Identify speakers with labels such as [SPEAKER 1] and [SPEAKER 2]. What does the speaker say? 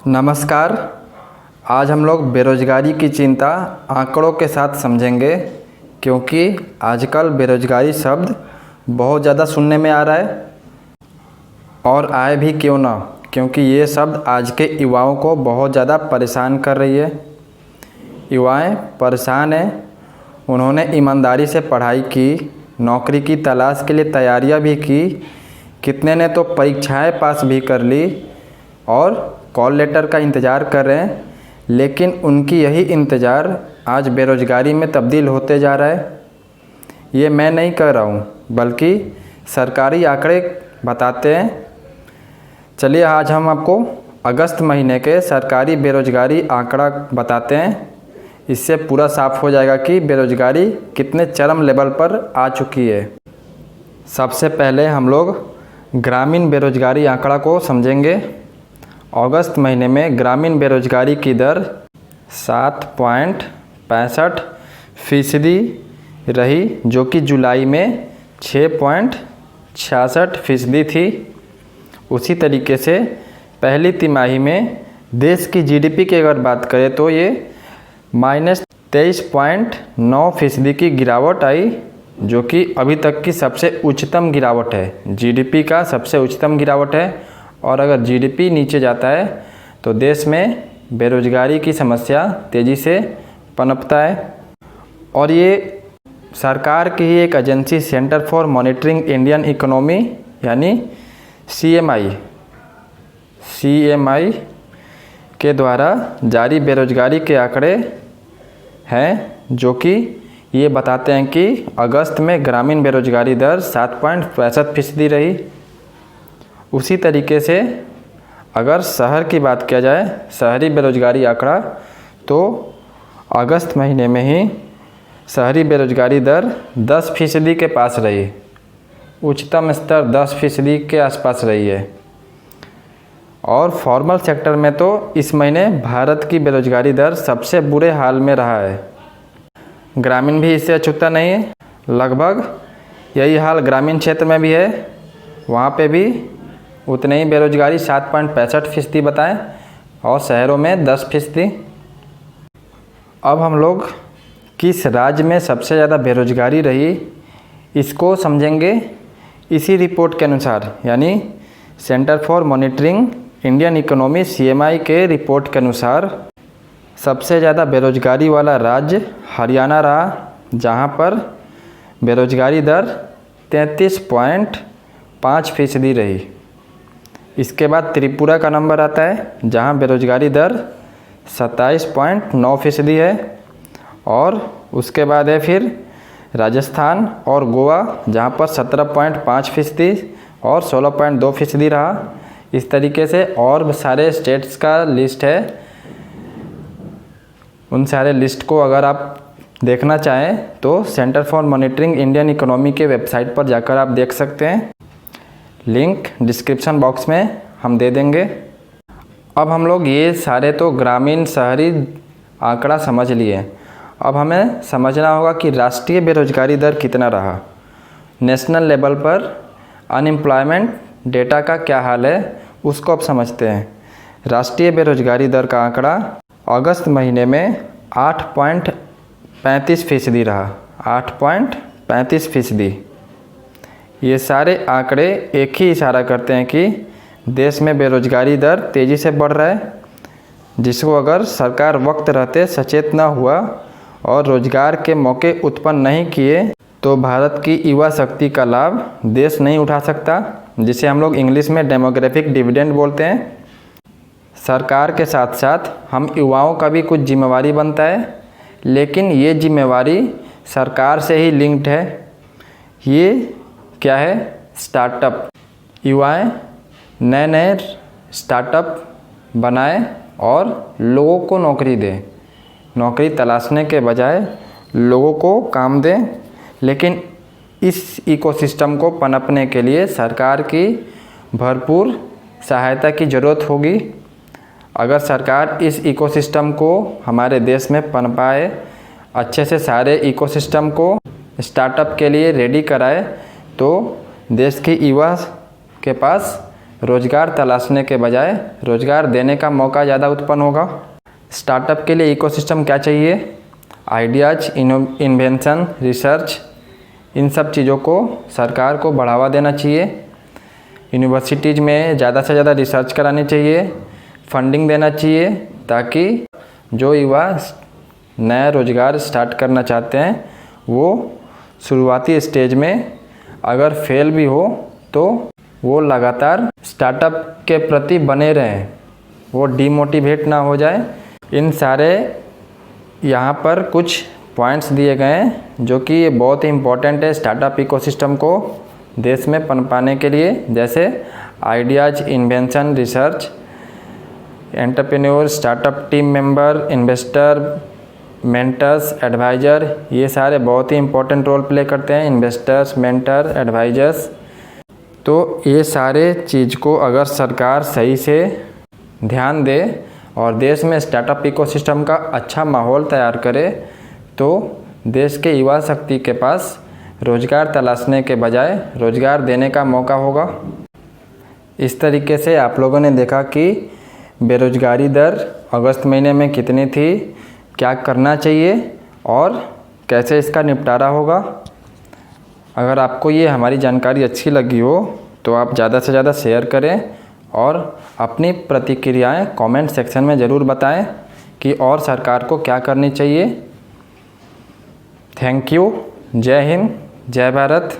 [SPEAKER 1] नमस्कार। आज हम लोग बेरोज़गारी की चिंता आंकड़ों के साथ समझेंगे, क्योंकि आजकल बेरोज़गारी शब्द बहुत ज़्यादा सुनने में आ रहा है और आए भी क्यों ना, क्योंकि ये शब्द आज के युवाओं को बहुत ज़्यादा परेशान कर रही है। युवाएं परेशान हैं। उन्होंने ईमानदारी से पढ़ाई की, नौकरी की तलाश के लिए तैयारियां भी की, कितने ने तो परीक्षाएं पास भी कर ली और कॉल लेटर का इंतज़ार कर रहे हैं, लेकिन उनकी यही इंतज़ार आज बेरोज़गारी में तब्दील होते जा रहा है। ये मैं नहीं कह रहा हूँ, बल्कि सरकारी आंकड़े बताते हैं। चलिए आज हम आपको अगस्त महीने के सरकारी बेरोज़गारी आंकड़ा बताते हैं। इससे पूरा साफ हो जाएगा कि बेरोज़गारी कितने चरम लेवल पर आ चुकी है। सबसे पहले हम लोग ग्रामीण बेरोज़गारी आंकड़ा को समझेंगे। अगस्त महीने में ग्रामीण बेरोज़गारी की दर 7.65% रही, जो कि जुलाई में 6.66% थी। उसी तरीके से पहली तिमाही में देश की जीडीपी की अगर बात करें तो ये -23.9% की गिरावट आई, जो कि अभी तक की सबसे उच्चतम गिरावट है। जीडीपी का सबसे उच्चतम गिरावट है। और अगर जीडीपी नीचे जाता है तो देश में बेरोज़गारी की समस्या तेज़ी से पनपता है। और ये सरकार की ही एक agency centre for monitoring Indian economy यानी सीएमआई के द्वारा जारी बेरोज़गारी के आंकड़े हैं, जो कि ये बताते हैं कि अगस्त में ग्रामीण बेरोज़गारी दर 7.65% रही। उसी तरीके से अगर शहर की बात किया जाए, शहरी बेरोज़गारी आंकड़ा, तो अगस्त महीने में ही शहरी बेरोज़गारी दर 10% के पास रही। उच्चतम स्तर 10% के आसपास रही है। और फॉर्मल सेक्टर में तो इस महीने भारत की बेरोज़गारी दर सबसे बुरे हाल में रहा है। ग्रामीण भी इससे अछूता नहीं है। लगभग यही हाल ग्रामीण क्षेत्र में भी है। वहाँ पे भी उतने ही बेरोज़गारी 7.65% बताएं और शहरों में 10%। अब हम लोग किस राज्य में सबसे ज़्यादा बेरोज़गारी रही इसको समझेंगे। इसी रिपोर्ट के अनुसार, यानी centre for monitoring Indian economy CMI के रिपोर्ट के अनुसार सबसे ज़्यादा बेरोज़गारी वाला राज्य हरियाणा रहा, जहां पर बेरोज़गारी दर 33.5% रही। इसके बाद त्रिपुरा का नंबर आता है, जहां बेरोज़गारी दर 27.9% है। और उसके बाद है फिर राजस्थान और गोवा, जहां पर 17.5% और 16.2% रहा। इस तरीके से और सारे स्टेट्स का लिस्ट है। उन सारे लिस्ट को अगर आप देखना चाहें तो centre for monitoring Indian economy के वेबसाइट पर जाकर आप देख सकते हैं। लिंक डिस्क्रिप्शन बॉक्स में हम दे देंगे। अब हम लोग ये सारे तो ग्रामीण शहरी आंकड़ा समझ लिए। अब हमें समझना होगा कि राष्ट्रीय बेरोज़गारी दर कितना रहा। नेशनल लेवल पर अनएम्प्लॉयमेंट डेटा का क्या हाल है, उसको अब समझते हैं। राष्ट्रीय बेरोज़गारी दर का आंकड़ा अगस्त महीने में 8.35% रहा। 8.35%। ये सारे आंकड़े एक ही इशारा करते हैं कि देश में बेरोज़गारी दर तेज़ी से बढ़ रहा है, जिसको अगर सरकार वक्त रहते सचेत न हुआ और रोज़गार के मौके उत्पन्न नहीं किए तो भारत की युवा शक्ति का लाभ देश नहीं उठा सकता, जिसे हम लोग इंग्लिश में डेमोग्राफिक डिविडेंड बोलते हैं। सरकार के साथ साथ हम युवाओं का भी कुछ जिम्मेवारी बनता है, लेकिन ये जिम्मेवारी सरकार से ही लिंक्ड है। ये क्या है? स्टार्टअप। युवाएं नए नए स्टार्टअप बनाएं और लोगों को नौकरी दें। नौकरी तलाशने के बजाय लोगों को काम दें। लेकिन इस इकोसिस्टम को पनपने के लिए सरकार की भरपूर सहायता की ज़रूरत होगी। अगर सरकार इस इकोसिस्टम को हमारे देश में पनपाए, अच्छे से सारे इकोसिस्टम को स्टार्टअप के लिए रेडी कराए, तो देश की युवा के पास रोज़गार तलाशने के बजाय रोज़गार देने का मौका ज़्यादा उत्पन्न होगा। स्टार्टअप के लिए इकोसिस्टम क्या चाहिए? आइडियाज़, इन्वेंशन, रिसर्च, इन सब चीज़ों को सरकार को बढ़ावा देना चाहिए। यूनिवर्सिटीज़ में ज़्यादा से ज़्यादा रिसर्च करानी चाहिए, फंडिंग देना चाहिए, ताकि जो युवा नया रोज़गार स्टार्ट करना चाहते हैं वो शुरुआती स्टेज में अगर फेल भी हो तो वो लगातार स्टार्टअप के प्रति बने रहें, वो डीमोटिवेट ना हो जाए। इन सारे यहाँ पर कुछ पॉइंट्स दिए गए हैं जो कि ये बहुत ही इम्पोर्टेंट है स्टार्टअप इकोसिस्टम को देश में पनपाने के लिए, जैसे ideas, invention, research, entrepreneur, startup team member, investor, mentors, advisor, ये सारे बहुत ही इम्पोर्टेंट रोल प्ले करते हैं। इन्वेस्टर्स, मेंटर, एडवाइज़र्स, तो ये सारे चीज़ को अगर सरकार सही से ध्यान दे और देश में स्टार्टअप इकोसिस्टम का अच्छा माहौल तैयार करे तो देश के युवा शक्ति के पास रोज़गार तलाशने के बजाय रोज़गार देने का मौका होगा। इस तरीके से आप लोगों ने देखा कि बेरोज़गारी दर अगस्त महीने में कितनी थी, क्या करना चाहिए और कैसे इसका निपटारा होगा। अगर आपको ये हमारी जानकारी अच्छी लगी हो तो आप ज़्यादा से ज़्यादा शेयर करें और अपनी प्रतिक्रियाएं कमेंट सेक्शन में ज़रूर बताएं कि और सरकार को क्या करनी चाहिए। Thank you. जय हिंद, जय भारत।